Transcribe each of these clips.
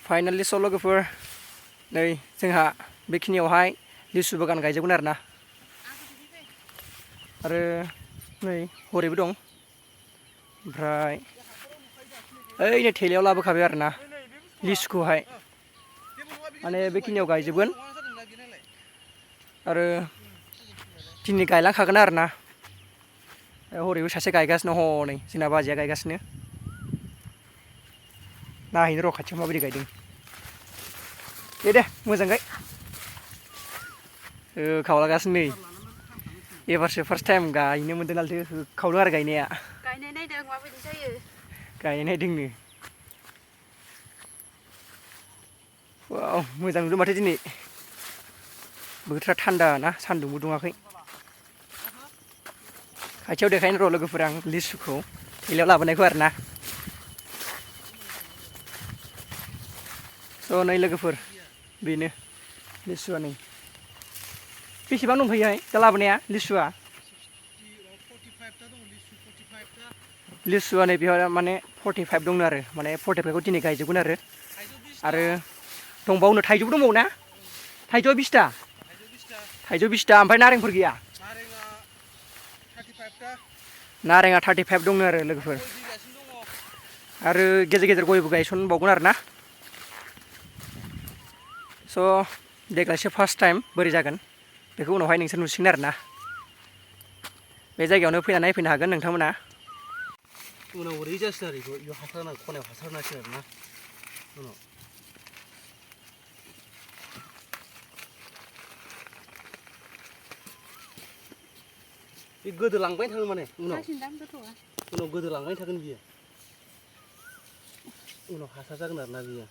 finally स' लोगोफोर नै जोंहा बेखिनियावहाय लिसु बागान गायजोबगोन आरोना आरो नै हरैबो दं ओमफ्राय ओइनो थेलायाव लाबोखाबाय आरोना लिसुखौहाय माने बेखिनियाव गायजोबगोन आरो दिनै गायलांखागोन आरोना हरैबो सासे गायगासिनो हनै जोंना बाजैया गायगासिनो नायहैनो र' खाथियाव माबायदि गायदों दे मोजां गाय खावलागासिनो नै एबारसो फार्स्ट टाइम गायनो मोनदों नालाय खावदों आरो गायनाया गायनाय नायदों माबायदि जायो गायनाय नायदोंनो वाव मोजां नुदों माथो दिनै बोथोरा थान्दा ना सान्दुंबो दुङाखै खाथियाव देखायनो र' लोगोफोर आं लिसुखौ थेलायाव लाबोनायखौ आरोना स' नै लोगोफोर बेनो लिसुआ नै बेसेबां दंफैयोहाय दा लाबोनाया लिसुआ लिसुआ नै बेयाव माने 45 दंनो आरो माने 45खौ दिनै गायजोबगोन आरो दंबावनो थाइजौबो दंबावो ना थाइजौआ 20टा थाइजौ 20टा ओमफ्राय नारेंफोर गैया नारेंआ 35 दंनो आरो लोगोफोर आरो गेजेर गेजेर गयबो गायसनबावगोन आरोना स' देग्लायसो फार्स्ट टाइम बोरै जागोन बेखौ उनावहाय नोंसोर नुसिगोन आरोना बे जायगायावनो फैनानै नायफैनो हागोन नोंथांमोना उनाव ओरै जासिगोन आरो बेयाव हासार होनांगौ खनायाव हासार होनांसिगोन आरोना उनाव बे गोदोलांबाय थागोन माने उनाव गोदोलांबाय थागोन बियो उनाव हासार जागोन आरोना बियो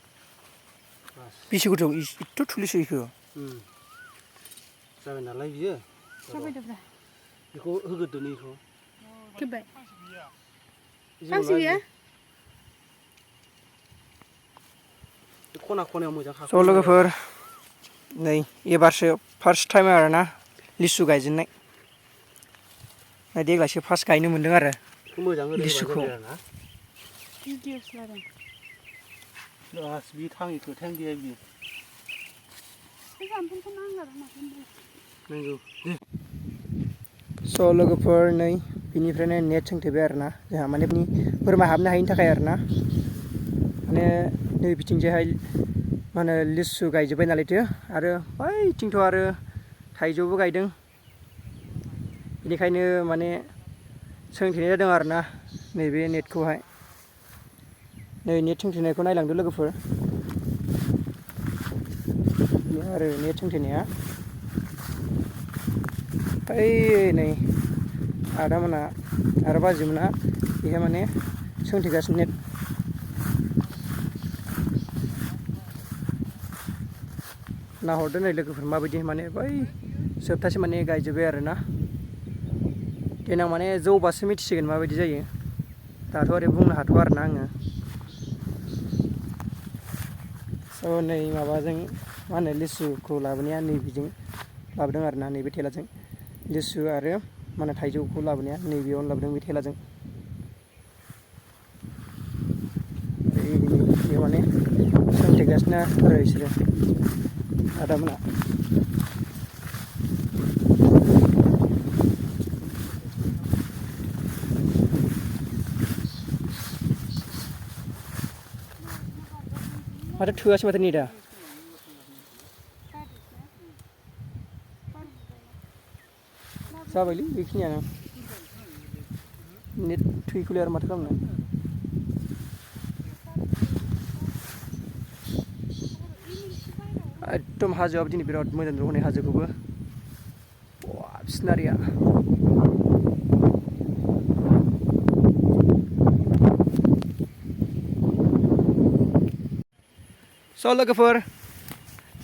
बेसे गोथौ एथ' थुलिसो बेखौ जाबाय नालाय बियो बेखौ होग्रोदो नैखौ फांसे गैया खना खनायाव मोजां स' लोगोफोर नै एबारसो फार्स्ट टाइम आरोना लिसु गायजेननाय देग्लायसो फार्स्ट गायनो मोन्दों आरो लिसुखौ बि थाङि खोथायानो गैया बियो नंगौ स' लोगोफोर नै बिनिफ्रायनो नेट सोंथेबाय आरोना जोंहा माने बोरमा हाबनो हायिनि थाखाय आरोना माने नै बिथिंजायहाय मा होनो लिसु गायजोब्बाय नालायथो आरो बैथिंथ' आरो थाइजौबो गायदों बेनिखायनो माने सोंथेनाय जादों आरोना नैबे नेटखौहाय नै नेट सोंथेनायखौ नायलांदो लोगोफोर बे आरो नेट सोंथेनाया ओइ नै आदामोना आरो बाजैमोना बेहाय माने सोंथेगासिनो नेट नाहरदो नै लोगोफोर माबायदि माने बै जोबथासे माने गायजोब्बाय आरोना देनां माने जौबासो मिथिसिगोन माबायदि जायो दाथ' ओरै बुंनो हाथ'आ आरोना आङो स' नै माबाजों मा होनो लिसुखौ लाबोनाया नैबेजों लाबोदों आरोना नैबे थेलाजों लिसु आरो मा होनो थाइजौखौ लाबोनाया नैबेयावनो लाबोदों बे थेलाजों बे माने सोंथेगासिनो आरो बिसोरो आदामोना माथो थोआसै माथो नेटआ जाबायलै बेखिनियानो नेट थैखौलाय आरो माथो खालामनो एकदम हाजोआबो दिनै बिराद मोजां नुदों हनै हाजोखौबो सिनारिया स' लोगोफोर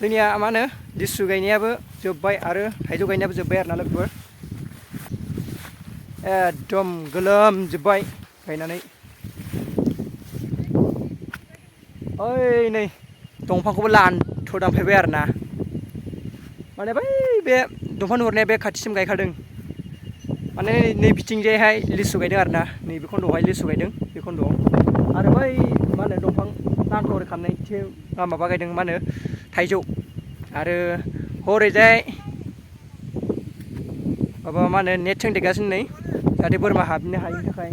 जोंनिया मा होनो लिसु गायनायाबो जोब्बाय आरो थाइजौ गायनायाबो जोब्बाय आरोना लोगोफोर एकदम गोलोमजोब्बाय गायनानै ओइ नै दंफांखौबो लानथ' दानफायबाय आरोना माने बै बे दंफां नुहुरनाया बे खाथिसिम गायखादों माने नै बिथिंजायहाय लिसु गायदों आरोना नैबे खन्द'आवहाय लिसु गायदों बे खन्द'आव आरो बै मा होनो दंफां लानथ' खालामनायथिं माबा गायदों मा होनो थाइजौ आरो हरैजाय माबा मा होनो नेट सोंथेगासिनो नै जाहाथे बोरमा हाबनो हायिनि थाखाय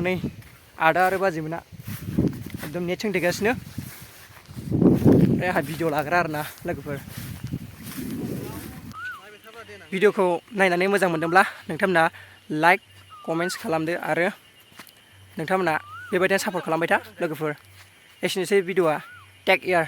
नै आदा आरो बाजैमोना एकदम नेट सोंथेगासिनो ओमफ्राय आंहा भिडिअ लाग्रा आरोना लोगोफोर भिडिअखौ नायनानै मोजां मोनदोंब्ला नोंथांमोना लाइक कमेन्ट्स खालामदो आरो नोंथांमोना बेबायदिनो सापर्ट खालामबाय था लोगोफोर एसेनोसै भिडिअआ टेक केयार